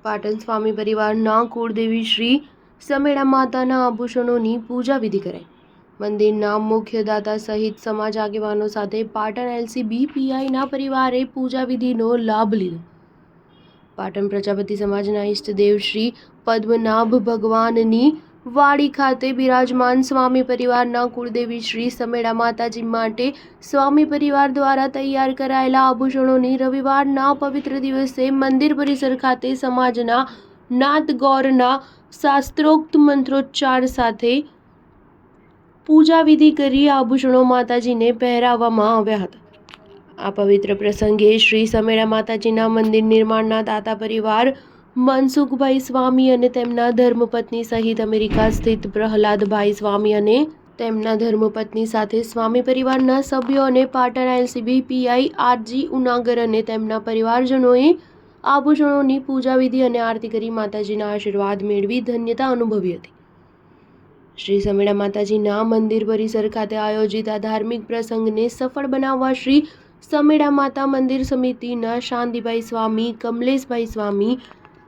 પાટણ સ્વામી પરિવારના કુળદેવી શ્રી સમેડા માતાના આભૂષણોની પૂજા વિધિ કરાઈ. મંદિરના મુખ્ય દાતા સહિત સમાજ આગેવાનો સાથે પાટણ એલસીબી પીઆઈના પરિવારે પૂજા વિધિનો લાભ લીધો. પાટણ પ્રજાપતિ સમાજના ઈષ્ટદેવ શ્રી પદ્મનાભ ભગવાનની વાડી ખાતે બિરાજમાન સ્વામી પરિવારના કુળદેવી શ્રી સમેડા માતાજી માટે સ્વામી પરિવાર દ્વારા તૈયાર કરાયેલા આભૂષણોની રવિવારના પવિત્ર દિવસે મંદિર પરિસર ખાતે સમાજના નાથગોરના શાસ્ત્રોક્ત મંત્રોચ્ચાર સાથે પૂજા વિધિ કરી આભૂષણો માતાજીને પહેરાવવામાં આવ્યા હતા. આ પવિત્ર પ્રસંગે શ્રી સમેડા માતાજીના મંદિર નિર્માણના દાતા પરિવાર મનસુખભાઈ સ્વામી અને તેમના ધર્મપત્ની સહિત અમેરિકા સ્થિત પ્રહલાદભાઈ સ્વામી અને તેમના ધર્મપત્ની સાથે સ્વામી પરિવારના સભ્યો અને Patan LCB PI R G Unagar અને તેમના પરિવારજનોએ આભૂષણોની પૂજા વિધિ અને આરતી કરી માતાજીના આશીર્વાદ મેળવી ધન્યતા અનુભવી હતી. શ્રી સમેડા માતાજીના મંદિર પરિસર ખાતે આયોજિત આ ધાર્મિક પ્રસંગને સફળ બનાવવા શ્રી સમેડા માતા મંદિર સમિતિના શાંતિભાઈ સ્વામી, કમલેશભાઈ સ્વામી,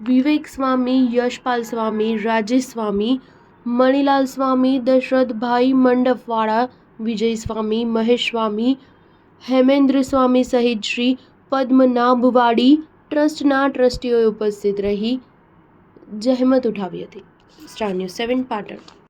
વિવેક સ્વામી, યશપાલ સ્વામી, રાજેશ સ્વામી, મણિલાલ સ્વામી, દશરથભાઈ મંડપવાળા, વિજય સ્વામી, મહેશ સ્વામી, હેમેન્દ્ર સ્વામી સહિત શ્રી પદ્મનાભવાડી ટ્રસ્ટના ટ્રસ્ટીઓએ ઉપસ્થિત રહી જહેમત ઉઠાવી હતી. Star news 7 Patan.